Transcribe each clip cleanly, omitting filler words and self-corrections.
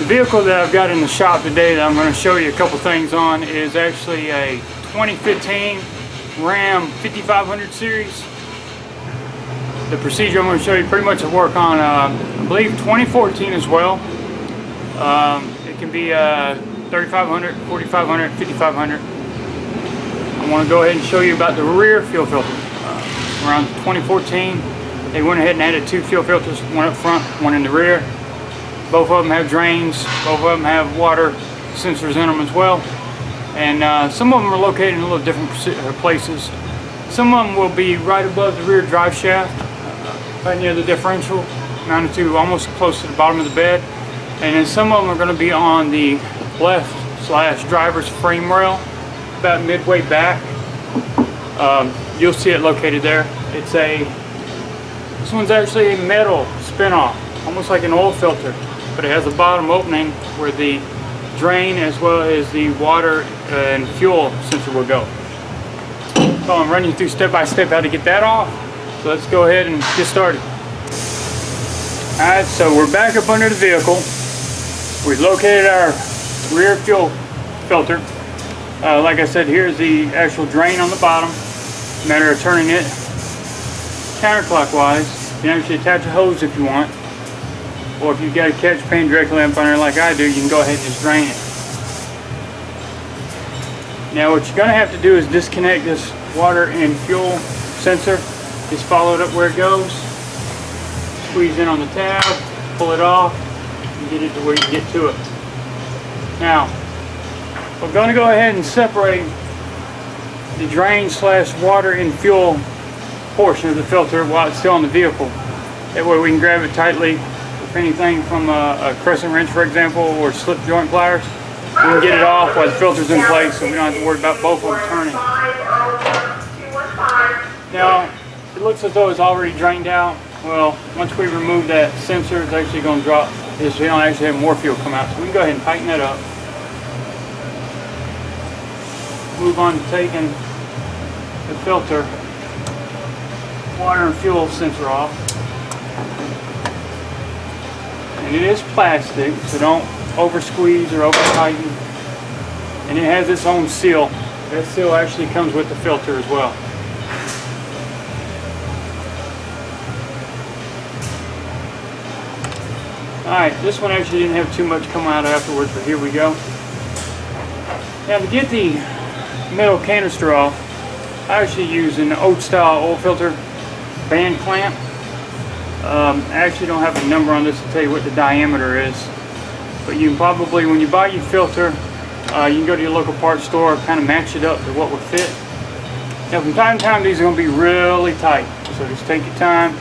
vehicle that I've got in the shop today that I'm going to show you a couple things on is actually a 2015 Ram 5500 series. The procedure I'm going to show you pretty much will work on, I believe, 2014 as well. It can be 3500, 4500, 5500. I want to go ahead and show you about the rear fuel filter. Around 2014, they went ahead and added two fuel filters, one up front, one in the rear. Both of them have drains, both of them have water sensors in them as well. And some of them are located in a little different places. Some of them will be right above the rear drive shaft, right near the differential, mounted to almost close to the bottom of the bed. And then some of them are going to be on the left/driver's frame rail, about midway back. You'll see it located there. This one's actually a metal spin-off, almost like an oil filter, but it has a bottom opening where the drain as well as the water and fuel sensor will go. So I'm running you through step by step how to get that off. So let's go ahead and get started. Alright, so we're back up under the vehicle. We've located our rear fuel filter. Like I said, here's the actual drain on the bottom. Matter of turning it counterclockwise. You can actually attach a hose if you want, or if you've got a catch pan directly up under like I do, you can go ahead and just drain it. Now what you're going to have to do is disconnect this water and fuel sensor. Just follow it up where it goes, squeeze in on the tab, pull it off, and get it to where you get to it. Now we're going to go ahead and separate the drain/water and fuel portion of the filter while it's still on the vehicle. That way we can grab it tightly with anything from a crescent wrench, for example, or slip joint pliers. We can get it off while the filter's in place, so we don't have to worry about both of them turning. Now, it looks as though it's already drained out. Well, once we remove that sensor, it's actually going to drop. We don't actually have more fuel come out, so we can go ahead and tighten that up. Move on to taking the filter, water and fuel sensor off. And it is plastic, so don't over squeeze or over tighten. And it has its own seal. That seal actually comes with the filter as well. Alright, this one actually didn't have too much come out afterwards, but here we go. Now to get the metal canister off, I actually use an old style oil filter band clamp. I actually don't have a number on this to tell you what the diameter is, but you can probably, when you buy your filter, you can go to your local parts store, kind of match it up to what would fit. Now from time to time these are going to be really tight, so just take your time.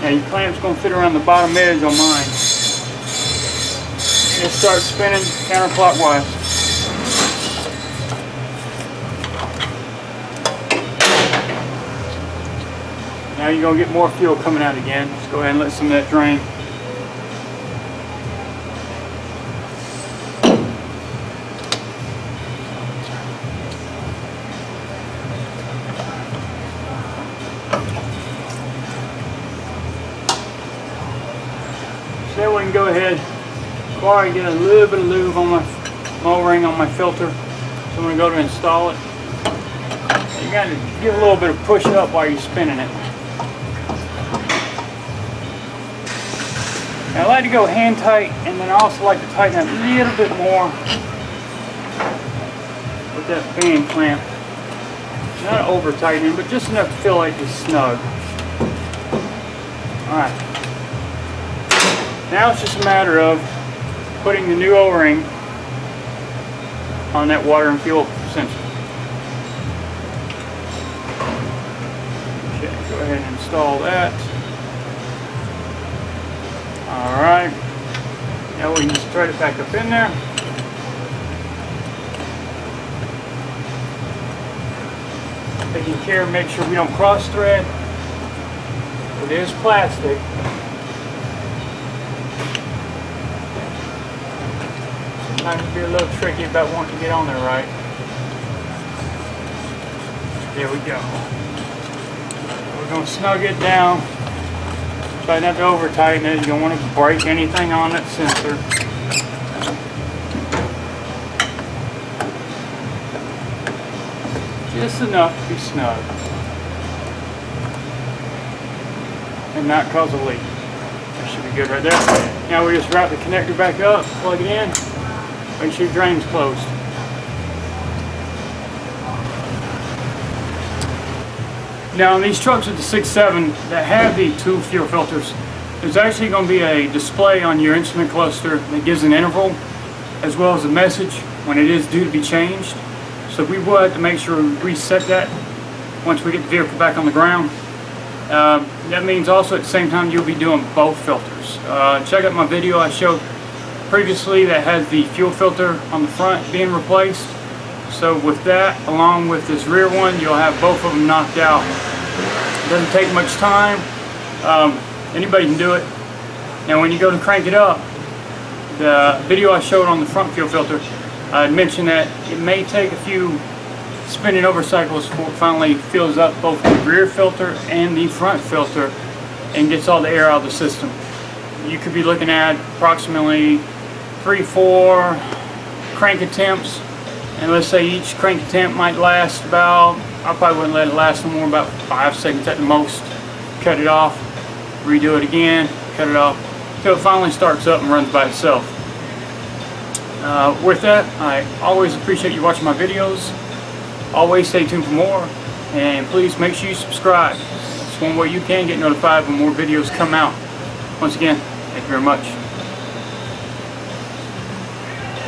Now your clamp's going to fit around the bottom edge on mine, and it starts spinning counterclockwise. Now you're going to get more fuel coming out again. Just go ahead and let some of that drain. So that way we can go ahead, before I get a little bit of lube on my O-ring on my filter. So I'm going to go to install it. You got to give a little bit of push up while you're spinning it. Now, I like to go hand tight, and then I also like to tighten up a little bit more with that band clamp. Not over tightening, but just enough to feel like it's snug. Alright. Now it's just a matter of putting the new O-ring on that water and fuel sensor. Okay, go ahead and install that. Alright, now we can just thread it back up in there. Taking care, make sure we don't cross thread. It is plastic. Sometimes it can be a little tricky about wanting to get on there right. There we go. We're going to snug it down Try not to over tighten it. You don't want to break anything on that sensor. Just enough to be snug and not cause a leak. That should be good right there. Now we just route the connector back up, plug it in, make sure your drain's closed. Now on these trucks with the 6.7 that have the 2 fuel filters, there's actually going to be a display on your instrument cluster that gives an interval as well as a message when it is due to be changed. So we will have to make sure we reset that once we get the vehicle back on the ground. That means also at the same time you'll be doing both filters. Check out my video I showed previously that has the fuel filter on the front being replaced. So with that, along with this rear one, you'll have both of them knocked out. It doesn't take much time. Anybody can do it. Now when you go to crank it up, the video I showed on the front fuel filter, I mentioned that it may take a few spinning over cycles before it finally fills up both the rear filter and the front filter and gets all the air out of the system. You could be looking at approximately 3-4 crank attempts, and let's say each crank attempt might last about, I probably wouldn't let it last no more, about 5 seconds at the most. Cut it off, redo it again, cut it off, until it finally starts up and runs by itself. With that, I always appreciate you watching my videos. Always stay tuned for more, and please make sure you subscribe. That's one way you can get notified when more videos come out. Once again, thank you very much.